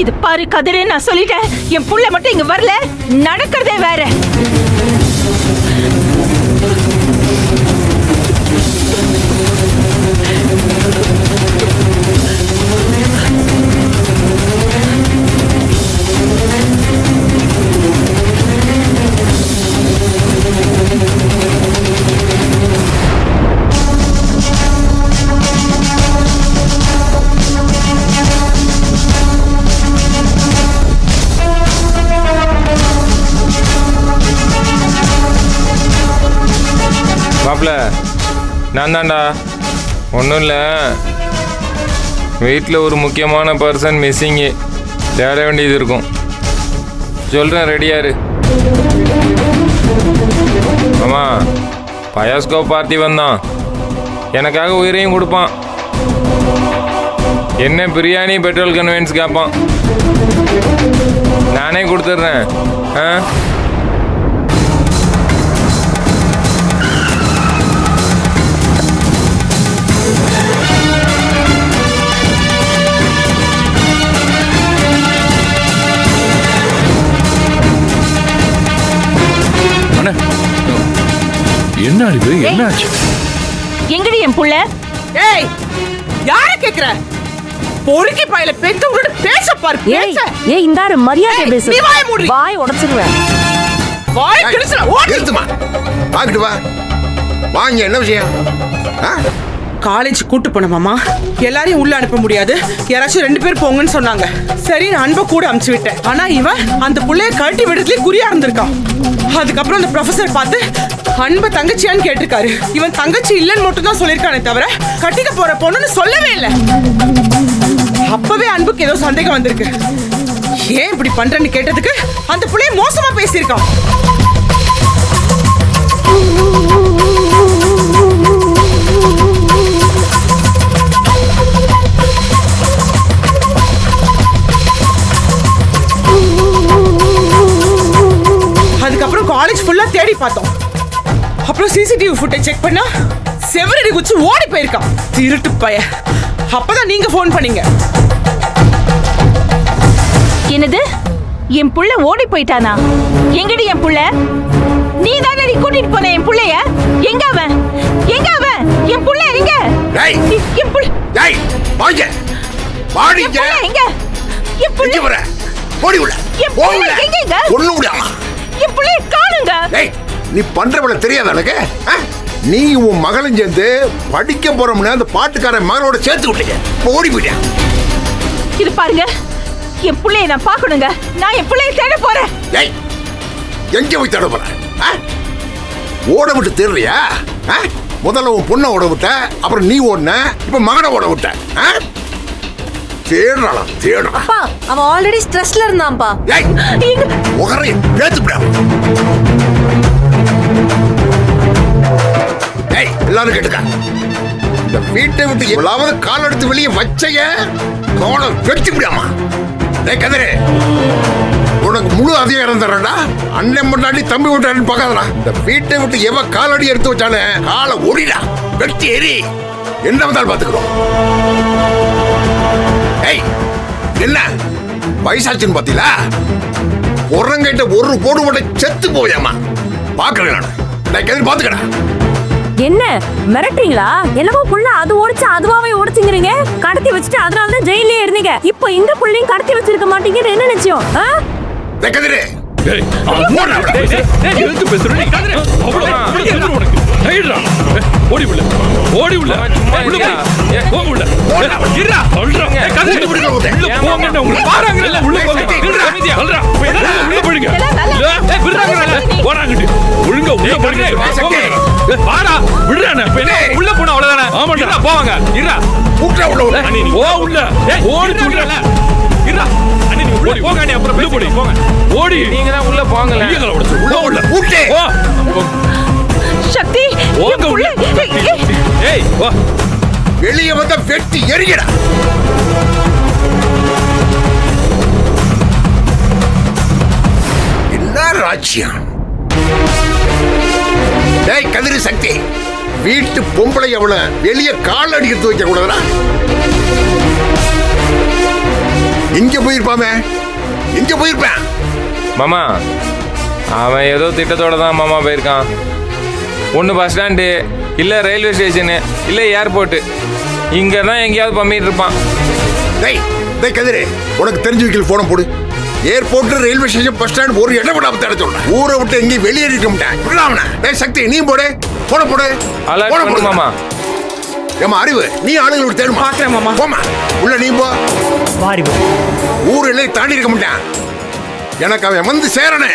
இது பாரு கதிரே, நான் சொல்லிட்டேன். என் புள்ள மட்டும் இங்க வரல, நடக்கிறதே வேற. மாப்பிள்ள, நான் தான்டா. ஒன்றும் இல்லை, வீட்டில் ஒரு முக்கியமான பர்சன் மிஸ்ஸிங்கு, தேட வேண்டியது இருக்கும். சொல்கிறேன், ரெடியாரு. ஆமாம், பயாஸ்கோப் பார்ட்டி வந்தான், எனக்காக உயிரையும் கொடுப்பான். என்ன பிரியாணி பெட்ரோல் கன்வென்ஸ் கேட்பான், நானே கொடுத்துட்றேன். ஆ, என்ன அறிவு, என்ன ஆச்சு? எங்கடி என் புள்ள? ஏய், யார கேக்குற? பொறுக்கி பையில பெத்தவங்களோட பேச பாரு. பேச. ஏய் இந்தாரு மரியாதை பேசு. நீ வாய் மூடு. வாய் உடைச்சிடுவேன். வாய் கிழிச்சற. ஓடி நிறுத்துமா. வாங்கிட்டு வா. வாங்க, என்ன விஷயம்? காலேஜ் கூட்டு போன மாமா, எல்லாரையும் உள்ள அனுப்ப முடியாது, யாராச்சும் 2 பேர் போங்கன்னு சொன்னாங்க. சரி, நான் அன்பை கூட அனுப்பிச்சு விட்டேன். ஆனா இவன் அந்த புள்ளைய கழட்டி விடுறதுலயே குறியா இருந்திருக்கான். அதுக்கப்புறம் அந்த ப்ரொஃபசர் பார்த்து அன்பை தங்கச்சியான்னு கேட்டிருக்காரு. இவன் தங்கச்சி இல்லைன்னு மட்டும் தான் சொல்லியிருக்கானே தவிர கட்டிக்க போற பொண்ணுன்னு சொல்லவே இல்லை. அப்பவே அன்புக்கு ஏதோ சந்தேகம் வந்திருக்கு. ஏன் இப்படி பண்றேன்னு கேட்டதுக்கு அந்த புள்ளைய மோசமா பேசியிருக்கான். அதுக்கப்புறம் காலேஜ் ஃபுல்லா தேடி பார்த்தோம். அப்புறம் சிசிடிவி ஃபுட்டேஜ் செக் பண்ணா செவரடி குச்சி ஓடி போயிருக்கான், திருட்டு பைய. அப்பதான் நீங்க ஃபோன் பண்ணீங்க. என்னது, என் புள்ள ஓடி போயிட்டானா? எங்கடி என் புள்ள? நீ தானடி கூட்டிட்டு போன என் புள்ளைய? எங்க அவன்? எங்க அவன்? என் புள்ள எங்க? என் புள்ள. டேய், வாங்க. வாடிங்க. எங்க? என் புள்ள வர. ஓடி உள்ள. போங்க. எங்க? ஒண்ணு விடாம. என் புள்ளைய காணுங்க. டேய், நீ பண்றவள தெரியாத எனக்கு? நீ உன் மகளும் சேர்ந்து படிக்க போறோம்னு அந்த பாட்டுக்கார மகளோட சேர்த்து விட்டீங்க. ஓடி போயிட்டியா? இது பாருங்க, என் புள்ளைய நான் பார்க்கணுங்க. நான் என் புள்ளைய தேட போறேன். டேய், எங்க போய் தேட போற? ஓட விட்டு தேடுறியா? முதல்ல உன் பொண்ணை ஓட விட்ட, அப்புறம் நீ ஓடுன, இப்ப மகனை ஓட விட்ட. தேடுறாளாம், தேடுறா. அப்பா, அவன் ஆல்ரெடி ஸ்ட்ரெஸ்ல இருந்தான்ப்பா. டேய், உகரை பேத்து விட. டேய், எல்லாரும் கேட்டுக்க. இந்த வீட்டை விட்டு எவ்வளவு கால் எடுத்து வெளியே வச்சைய கோலம் வெட்டி விடாமா. டேய் கதிரே, உனக்கு முழு அதிகாரம் தரடா. அண்ணன் முன்னாடி தம்பி விட்டான்னு பார்க்காதடா. இந்த வீட்டை விட்டு எவ காலடி எடுத்து வச்சானே காலை ஓடிடா, வெட்டி எரி. என்ன வந்தாலும் பாத்துக்கிறோம். ஏய், என்ன வயசாச்சுன்னு பாத்தீங்களா? உரங்கிட்ட ஒரு போடு மட்டும் செத்து போயாமா. பாக்குறேன் நான் கதிர பாத்துக்கடா. என்ன மிரட்டுறீங்களா? என்னமோ புள்ள அது ஓடிச்சு அதுவாவே ஓடிச்சுங்கிறீங்க. கடத்தி வச்சுட்டு அதனால தான் ஜெயிலே இருந்தீங்க. இப்போ இந்த புள்ளையும் கடத்தி வச்சிருக்க மாட்டீங்கன்னு என்ன நிச்சயம்? கதிரே, டேய், எதுக்கு பேசுற நீ? கதிரே, அவ்வளவு உனக்கு டைடா. ஓடி உள்ள, ஓடி உள்ள. உள்ள போ உள்ள. இருடா, சொல்றேன். கதிரே உள்ள போங்க. உள்ள பாறாங்கல, உள்ள போங்க. இருடா, சொல்றேன். உள்ள போடுங்க. ஏய், விடுறாங்கல. போறாங்கடி. ஒழுங்கா உள்ள போடுங்க. பாரா, விடுறானே. உள்ள போனா அவ்வளவுதானே. ஆமாடா, போவாங்க. இருடா. கூட்ற உள்ள உள்ள. நீ ஓ உள்ள. ஓடி சொல்றல. இருடா. அண்ணி நீ உள்ள போங்க. நீ அப்புறம் உள்ள போடி. போங்க. ஓடி. நீங்க தான் உள்ள போங்கல. உள்ள உள்ள. கூட்டே. ஓ. சக்தி, ஓங்க உள்ள. ஏய், வா. வெளிய வந்த வெட்டி எரிங்கடா. என்ன ராஜ்யம்? டேய் கதிரி சக்தி, வீட்டு பொம்பளை அவளை வெளிய கால் அடி எடுத்து வைக்க கூடாதுடா. எங்க போயிருப்பாமே? எங்க போயிருப்பேன்? மாமா அவன் ஏதோ திட்டத்தோட தான் மாமா போயிருக்கான். ஒன்று பஸ் ஸ்டாண்டு, இல்லை ரயில்வே ஸ்டேஷனு, இல்லை ஏர்போர்ட்டு. இங்கே தான் எங்கேயாவது பம்மிட்டு இருப்பான். டேய் டேய் கதிரே, உனக்கு தெரிஞ்ச வீட்டில் போன போடு. Airport, railway station, bus stand ஒரு இடம் விடாம தேட சொல்றேன். ஊரை விட்டு எங்கேயும் வெளியேறிக்க மாட்டேன். விடலாமண்ணா. டேய் சக்தி, நீ போடு. போன போடு. அலர்ட் போன பண்ணு போடு மாமா. ஏமா அறிவு, நீ ஆளுங்களை விட்டு தேடுமா? பார்க்கறேன் மாமா. போமா. உள்ள நீ போ. ஊர் எல்லையை தாண்டி இருக்க மாட்டேன். எனக்கு அவன் வந்து சேரனே.